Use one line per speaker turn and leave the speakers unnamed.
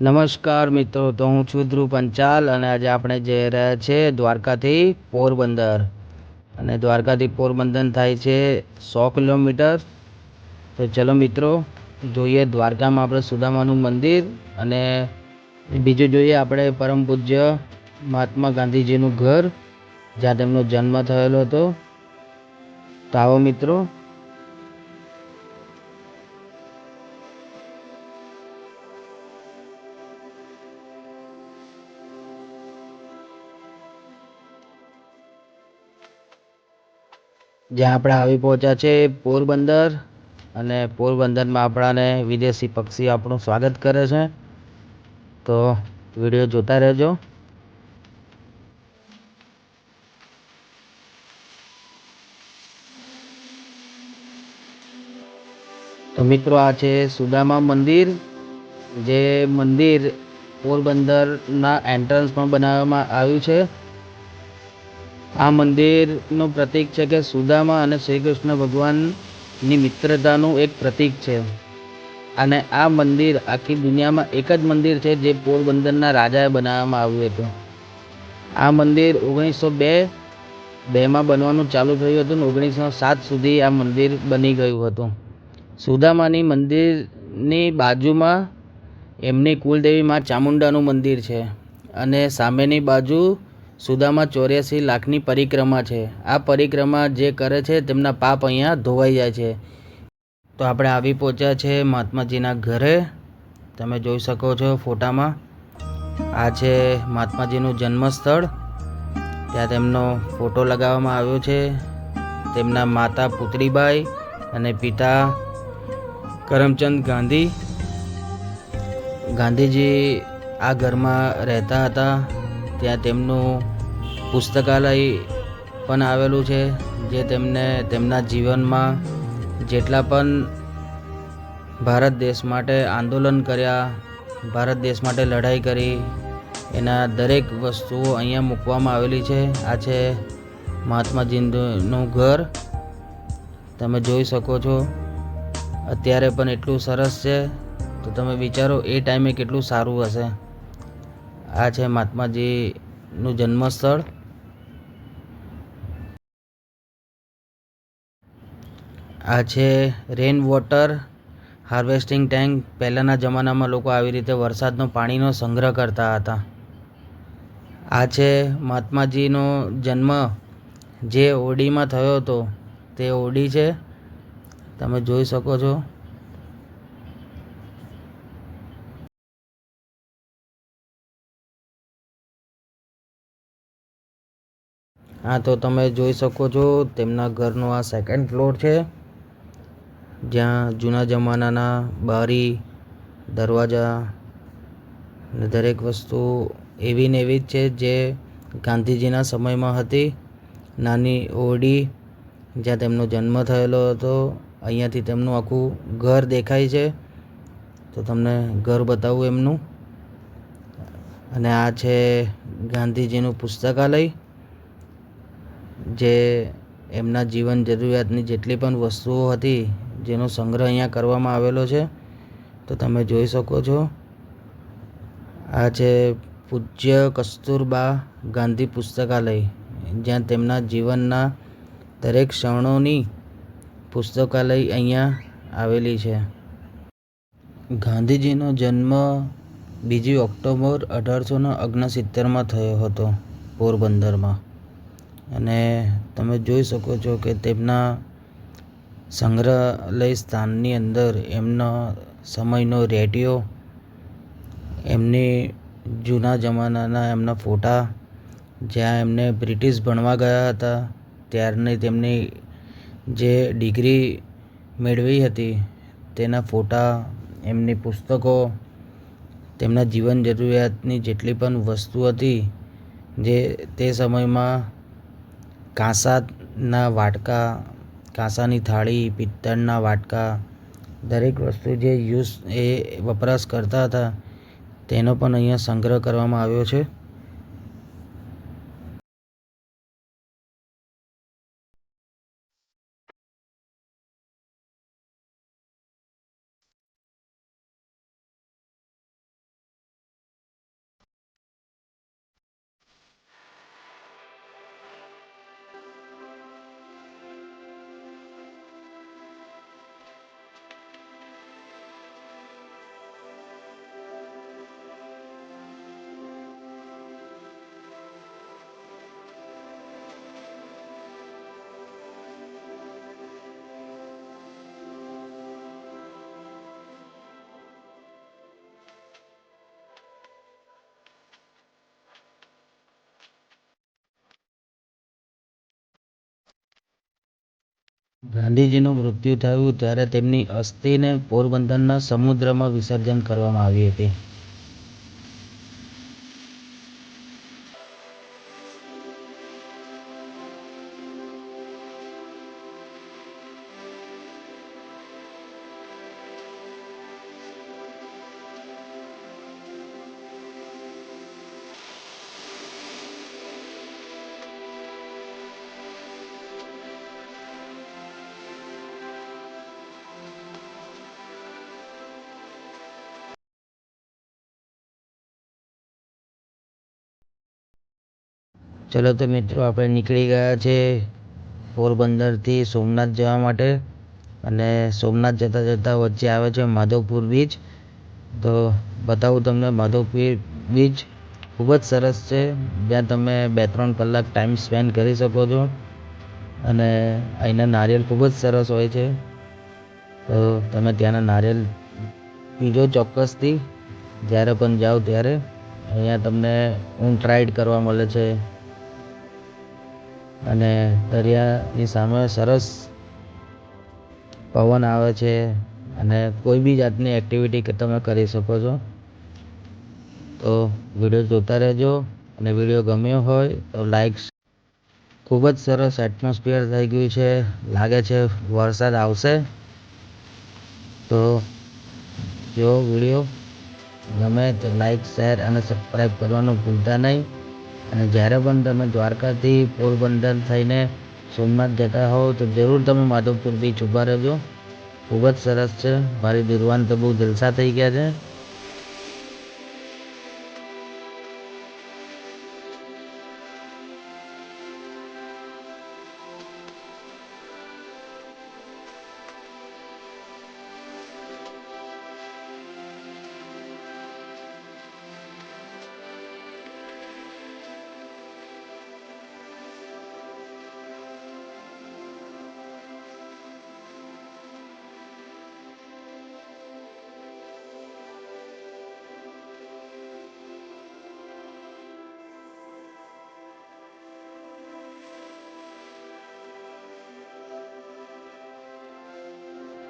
નમસ્કાર મિત્રો, તો હું છું ધ્રુવ પંચાલ અને આજે આપણે જઈ રહ્યા છે દ્વારકાથી પોરબંદર. અને દ્વારકાથી પોરબંદર થાય છે 100 કિલોમીટર. તો ચલો મિત્રો, જોઈએ દ્વારકામાં આપણે સુદામાનું મંદિર અને બીજું જોઈએ આપણે પરમ પૂજ્ય મહાત્મા ગાંધીજીનું ઘર, જ્યાં તેમનો જન્મ થયેલો હતો. તો આવો મિત્રો. જ્યાં આપણે આવી પહોંચ્યા છે પોરબંદર, અને પોરબંદરમાં આપણાને વિદેશી પક્ષી આપણું સ્વાગત કરે છે. તો વિડીયો જોતા રહેજો. તો મિત્રો, આ છે સુદામા મંદિર. જે મંદિર પોરબંદરના એન્ટ્રન્સમાં બનાવવામાં આવ્યું છે. આ મંદિરનું પ્રતીક છે કે સુદામા અને શ્રી કૃષ્ણ ભગવાનની મિત્રતાનું એક પ્રતીક છે. અને આ મંદિર આખી દુનિયામાં એક જ મંદિર છે જે પોરબંદરના રાજાએ બનાવવામાં આવ્યું હતું. આ મંદિર 1902માં બનવાનું ચાલુ થયું હતું અને 1907 સુધી આ મંદિર બની ગયું હતું. સુદામાની મંદિરની બાજુમાં એમની કુલદેવી માં ચામુંડાનું મંદિર છે અને સામેની બાજુ સુદામા 84 લાખની પરિક્રમા છે. આ પરિક્રમા જે કરે છે તેમના પાપ અહીંયા ધોવાઈ જાય છે. તો આપણે આવી પહોંચ્યા છે મહાત્માજીના ઘરે. તમે જોઈ શકો છો ફોટામાં. આ છે મહાત્માજીનું જન્મસ્થળ. ત્યાં તેમનો ફોટો લગાવવામાં આવ્યો છે. તેમના માતા પુતળીબાઈ અને પિતા કરમચંદ ગાંધી. ગાંધીજી આ ઘરમાં રહેતા હતા. ત્યાં તેમનું પુસ્તકાલય પણ આવેલું છે, જે તેમને તેમના જીવનમાં જેટલા પણ ભારત દેશ માટે આંદોલન કર્યા, ભારત દેશ માટે લડાઈ કરી, એના દરેક વસ્તુઓ અહીંયા મૂકવામાં આવેલી છે. આ છે મહાત્માજીનું ઘર. તમે જોઈ શકો છો. અત્યારે પણ એટલું સરસ છે, તો તમે વિચારો એ ટાઈમે કેટલું સારું હશે. આ છે મહાત્માજીનું જન્મસ્થળ. આ છે રેન વોટર હાર્વેસ્ટિંગ ટેન્ક. પહેલાંના જમાનામાં લોકો આવી રીતે વરસાદનો પાણીનો સંગ્રહ કરતા હતા. આ છે મહાત્માજીનો જન્મ જે ઓડીમાં થયો હતો, તે ઓડી છે. તમે જોઈ શકો છો. હા, તો તમે જોઈ શકો છો તેમના ઘરનો આ સેકન્ડ ફ્લોર છે, જ્યાં જૂના જમાનાના બારી, દરવાજા અને દરેક વસ્તુ એવી ને એવી જ છે જે ગાંધીજીના સમયમાં હતી. નાની ઓરડી જ્યાં તેમનો જન્મ થયેલો હતો. અહીંયાથી તેમનું આખું ઘર દેખાય છે. તો તમને ઘર બતાવું એમનું. અને આ છે ગાંધીજીનું પુસ્તકાલય, જે એમના જીવન જરૂરિયાતની જેટલી પણ વસ્તુઓ હતી જેનો સંગ્રહ અહીંયા કરવામાં આવેલો છે. તો તમે જોઈ શકો છો. આ છે પૂજ્ય કસ્તુરબા ગાંધી પુસ્તકાલય, જ્યાં તેમના જીવનના દરેક ક્ષણોની પુસ્તકાલય અહીંયા આવેલી છે. ગાંધીજીનો જન્મ 2 ઓક્ટોબર 1869માં થયો હતો પોરબંદરમાં. અને તમે જોઈ શકો છો કે તેમના સંગ્રહાલય સ્થાનની અંદર એમના સમયનો રેડિયો, એમની જૂના જમાનાના એમના ફોટા, જ્યાં એમને બ્રિટિશ ભણવા ગયા હતા ત્યારની તેમની જે ડિગ્રી મેળવી હતી તેના ફોટા, એમની પુસ્તકો, તેમના જીવન જરૂરિયાતની જેટલી પણ વસ્તુ હતી, જે તે સમયમાં કાંસાના વાટકા, કાંસાની થાળી, પિત્તળના વાટકા, દરેક વસ્તુ જે વપરાશ કરતા હતા તેનો પણ અહીંયા સંગ્રહ કરવામાં આવ્યો છે. ગાંધીજીનું મૃત્યુ થયું ત્યારે તેમની અસ્થિને પોરબંદરના સમુદ્રમાં વિસર્જન કરવામાં આવી હતી. ચલો તો મિત્રો, આપણે નીકળી ગયા છે પોરબંદરથી સોમનાથ જવા માટે. અને સોમનાથ જતાં જતાં વચ્ચે આવે છે માધવપુર બીચ. તો બતાવું તમને માધવપુર બીચ. ખૂબ જ સરસ છે, જ્યાં તમે 2-3 કલાક ટાઈમ સ્પેન્ડ કરી શકો છો. અને અહીંના નારિયેળ ખૂબ જ સરસ હોય છે. તો તમે ત્યાંના નારિયેળ પીજો ચોક્કસથી, જ્યારે પણ જાઓ ત્યારે. અહીંયા તમને ઊંટ રાઈડ કરવા મળે છે. અને દરિયાની સામે સરસ પવન આવે છે. અને કોઈ બી જાતની એક્ટિવિટી કે તમે કરી શકો છો. તો વિડીયો જોતા રહેજો. અને વિડીયો ગમ્યો હોય તો લાઈક. ખૂબ જ સરસ એટમોસ્ફિયર થઈ ગયું છે. લાગે છે વરસાદ આવશે. તો જો વિડીયો ગમે તો લાઈક, શેર અને સબસ્ક્રાઈબ કરવાનું ભૂલતા નહીં. અને જ્યારે પણ તમે દ્વારકાથી પોરબંદર થઈને સોમનાથ જતા હોવ તો જરૂર તમે માધવપુર બીચ ઊભા રહેજો. ખૂબ જ સરસ છે. મારી દિલવાન તો બહુ જલસા થઈ ગયા છે.